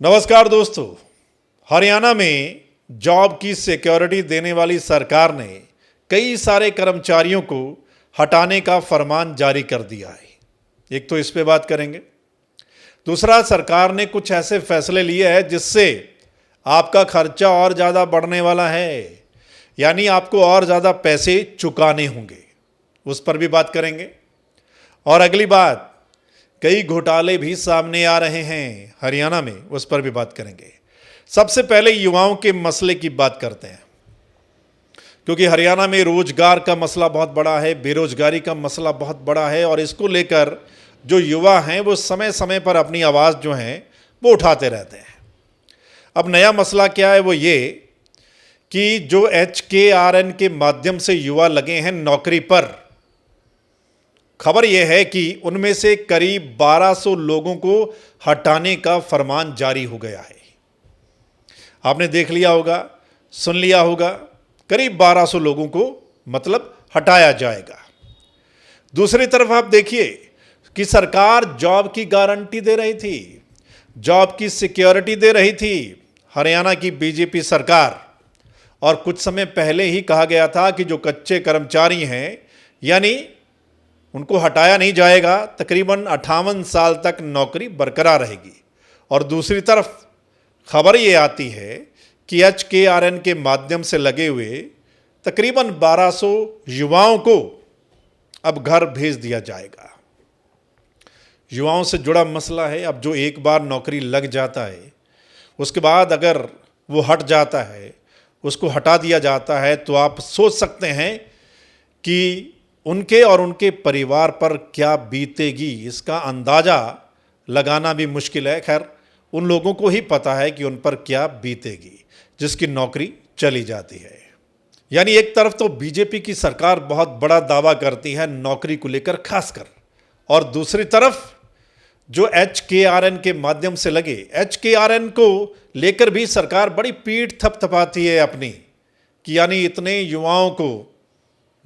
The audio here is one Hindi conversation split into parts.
नमस्कार दोस्तों। हरियाणा में जॉब की सिक्योरिटी देने वाली सरकार ने कई सारे कर्मचारियों को हटाने का फरमान जारी कर दिया है। एक तो इस पे बात करेंगे। दूसरा, सरकार ने कुछ ऐसे फैसले लिए हैं जिससे आपका खर्चा और ज़्यादा बढ़ने वाला है, यानी आपको और ज़्यादा पैसे चुकाने होंगे। उस पर भी बात करेंगे। और अगली बात, कई घोटाले भी सामने आ रहे हैं हरियाणा में, उस पर भी बात करेंगे। सबसे पहले युवाओं के मसले की बात करते हैं, क्योंकि हरियाणा में रोजगार का मसला बहुत बड़ा है, बेरोजगारी का मसला बहुत बड़ा है, और इसको लेकर जो युवा हैं वो समय समय पर अपनी आवाज़ जो है वो उठाते रहते हैं। अब नया मसला क्या है, वो ये कि जो HKRN के माध्यम से युवा लगे हैं नौकरी पर, खबर यह है कि उनमें से करीब 1200 लोगों को हटाने का फरमान जारी हो गया है। आपने देख लिया होगा, सुन लिया होगा, करीब 1200 लोगों को मतलब हटाया जाएगा। दूसरी तरफ आप देखिए कि सरकार जॉब की गारंटी दे रही थी, जॉब की सिक्योरिटी दे रही थी हरियाणा की बीजेपी सरकार। और कुछ समय पहले ही कहा गया था कि जो कच्चे कर्मचारी हैं, यानी उनको हटाया नहीं जाएगा, तकरीबन 58 साल तक नौकरी बरकरार रहेगी। और दूसरी तरफ खबर ये आती है कि HKRN के माध्यम से लगे हुए तकरीबन 1200 युवाओं को अब घर भेज दिया जाएगा। युवाओं से जुड़ा मसला है। अब जो एक बार नौकरी लग जाता है, उसके बाद अगर वो हट जाता है, उसको हटा दिया जाता है, तो आप सोच सकते हैं कि उनके और उनके परिवार पर क्या बीतेगी, इसका अंदाज़ा लगाना भी मुश्किल है। खैर, उन लोगों को ही पता है कि उन पर क्या बीतेगी जिसकी नौकरी चली जाती है। यानी एक तरफ तो बीजेपी की सरकार बहुत बड़ा दावा करती है नौकरी को लेकर खासकर, और दूसरी तरफ जो HKRN के माध्यम से लगे, HKRN को लेकर भी सरकार बड़ी पीठ थपथपाती है अपनी, कि यानी इतने युवाओं को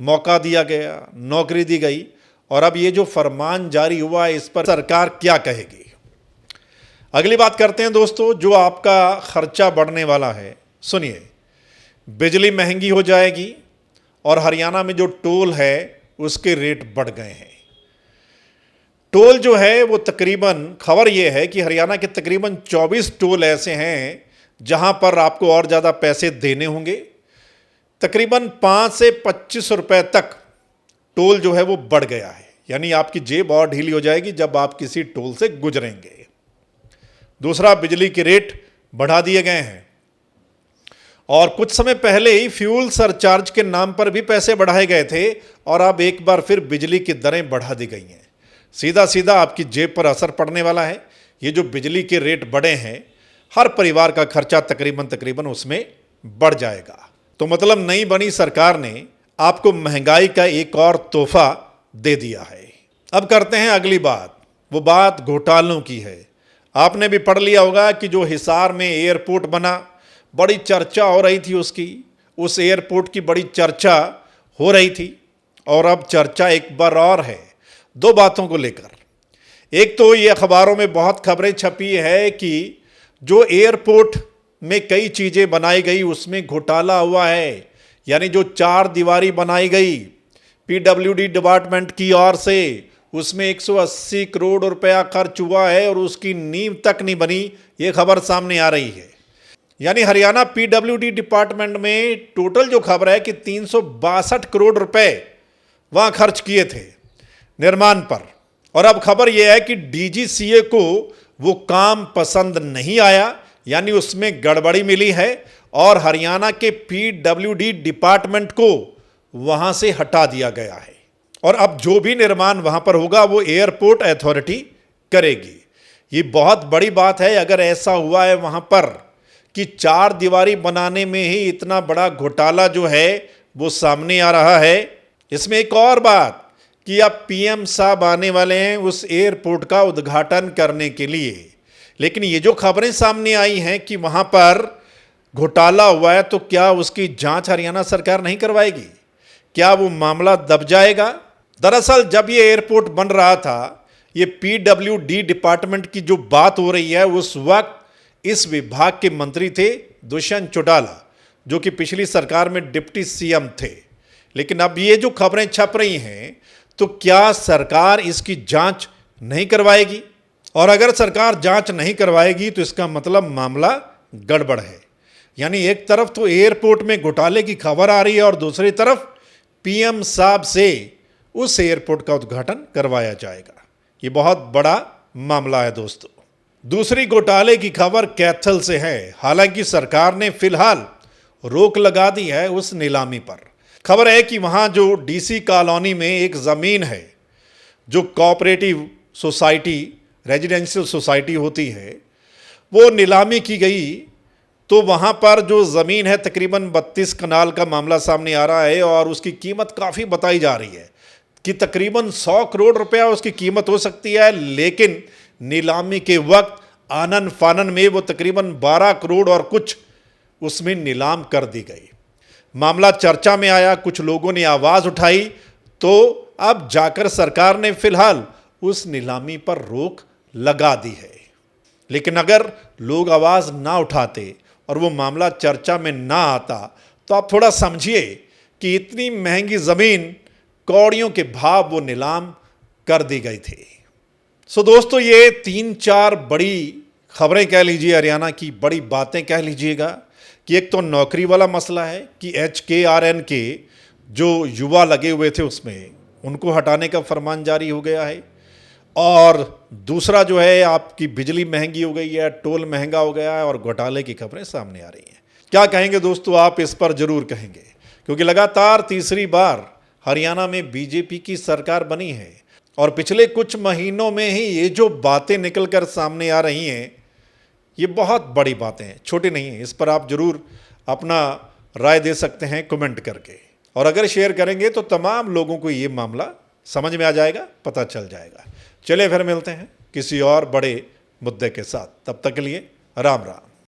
मौका दिया गया, नौकरी दी गई, और अब ये जो फरमान जारी हुआ है, इस पर सरकार क्या कहेगी। अगली बात करते हैं दोस्तों, जो आपका खर्चा बढ़ने वाला है। सुनिए, बिजली महंगी हो जाएगी, और हरियाणा में जो टोल है उसके रेट बढ़ गए हैं। टोल जो है वो तकरीबन, खबर ये है कि हरियाणा के तकरीबन 24 टोल ऐसे हैं जहां पर आपको और ज़्यादा पैसे देने होंगे। तकरीबन 5 से 25 रुपए तक टोल जो है वो बढ़ गया है, यानी आपकी जेब और ढीली हो जाएगी जब आप किसी टोल से गुजरेंगे। दूसरा, बिजली के रेट बढ़ा दिए गए हैं, और कुछ समय पहले ही फ्यूल सरचार्ज के नाम पर भी पैसे बढ़ाए गए थे, और अब एक बार फिर बिजली की दरें बढ़ा दी गई हैं। सीधा सीधा आपकी जेब पर असर पड़ने वाला है। ये जो बिजली के रेट बढ़े हैं, हर परिवार का खर्चा तकरीबन उसमें बढ़ जाएगा। तो मतलब नई बनी सरकार ने आपको महंगाई का एक और तोहफा दे दिया है। अब करते हैं अगली बात। वो बात घोटालों की है। आपने भी पढ़ लिया होगा कि जो हिसार में एयरपोर्ट बना, बड़ी चर्चा हो रही थी उसकी, उस एयरपोर्ट की बड़ी चर्चा हो रही थी, और अब चर्चा एक बार और है, दो बातों को लेकर। एक तो ये अखबारों में बहुत खबरें छपी है कि जो एयरपोर्ट में कई चीज़ें बनाई गई उसमें घोटाला हुआ है, यानी जो 4 दीवारी बनाई गई PWD डिपार्टमेंट की ओर से, उसमें 180 करोड़ रुपया खर्च हुआ है और उसकी नींव तक नहीं बनी। ये खबर सामने आ रही है। यानी हरियाणा PWD डिपार्टमेंट में टोटल जो खबर है कि 362 करोड़ रुपए वहाँ खर्च किए थे निर्माण पर, और अब खबर यह है कि DGCA को वो काम पसंद नहीं आया, यानी उसमें गड़बड़ी मिली है, और हरियाणा के PWD डिपार्टमेंट को वहां से हटा दिया गया है। और अब जो भी निर्माण वहां पर होगा वो एयरपोर्ट अथॉरिटी करेगी। ये बहुत बड़ी बात है अगर ऐसा हुआ है वहां पर कि 4 दीवारी बनाने में ही इतना बड़ा घोटाला जो है वो सामने आ रहा है। इसमें एक और बात कि अब PM साहब आने वाले हैं उस एयरपोर्ट का उद्घाटन करने के लिए, लेकिन ये जो खबरें सामने आई हैं कि वहां पर घोटाला हुआ है, तो क्या उसकी जांच हरियाणा सरकार नहीं करवाएगी? क्या वो मामला दब जाएगा? दरअसल जब ये एयरपोर्ट बन रहा था, ये PWD डिपार्टमेंट की जो बात हो रही है, उस वक्त इस विभाग के मंत्री थे दुष्यंत चौटाला, जो कि पिछली सरकार में डिप्टी सीएम थे। लेकिन अब ये जो खबरें छप रही हैं, तो क्या सरकार इसकी जांच नहीं करवाएगी? और अगर सरकार जांच नहीं करवाएगी तो इसका मतलब मामला गड़बड़ है। यानी एक तरफ तो एयरपोर्ट में घोटाले की खबर आ रही है और दूसरी तरफ पीएम साहब से उस एयरपोर्ट का उद्घाटन करवाया जाएगा। ये बहुत बड़ा मामला है दोस्तों। दूसरी घोटाले की खबर कैथल से है। हालांकि सरकार ने फिलहाल रोक लगा दी है उस नीलामी पर। खबर है कि वहां जो डीसी कॉलोनी में एक ज़मीन है, जो कोऑपरेटिव सोसाइटी, रेजिडेंशियल सोसाइटी होती है, वो नीलामी की गई। तो वहाँ पर जो ज़मीन है तकरीबन 32 कनाल का मामला सामने आ रहा है और उसकी कीमत काफ़ी बताई जा रही है कि तकरीबन 100 करोड़ रुपया उसकी कीमत हो सकती है। लेकिन नीलामी के वक्त आनन फानन में वो तकरीबन 12 करोड़ और कुछ उसमें नीलाम कर दी गई। मामला चर्चा में आया, कुछ लोगों ने आवाज़ उठाई, तो अब जाकर सरकार ने फिलहाल उस नीलामी पर रोक लगा दी है। लेकिन अगर लोग आवाज़ ना उठाते और वो मामला चर्चा में ना आता, तो आप थोड़ा समझिए कि इतनी महंगी ज़मीन कौड़ियों के भाव वो नीलाम कर दी गई थी। सो दोस्तों, ये 3-4 बड़ी खबरें कह लीजिए, हरियाणा की बड़ी बातें कह लीजिएगा कि एक तो नौकरी वाला मसला है कि HKRN के जो युवा लगे हुए थे उसमें उनको हटाने का फरमान जारी हो गया है। और दूसरा जो है आपकी बिजली महंगी हो गई है, टोल महंगा हो गया है और घोटाले की खबरें सामने आ रही हैं। क्या कहेंगे दोस्तों? आप इस पर जरूर कहेंगे, क्योंकि लगातार तीसरी बार हरियाणा में बीजेपी की सरकार बनी है और पिछले कुछ महीनों में ही ये जो बातें निकल कर सामने आ रही हैं, ये बहुत बड़ी बातें हैं, छोटी नहीं हैं। इस पर आप जरूर अपना राय दे सकते हैं कमेंट करके, और अगर शेयर करेंगे तो तमाम लोगों को ये मामला समझ में आ जाएगा, पता चल जाएगा। चलिए फिर मिलते हैं किसी और बड़े मुद्दे के साथ। तब तक के लिए राम राम।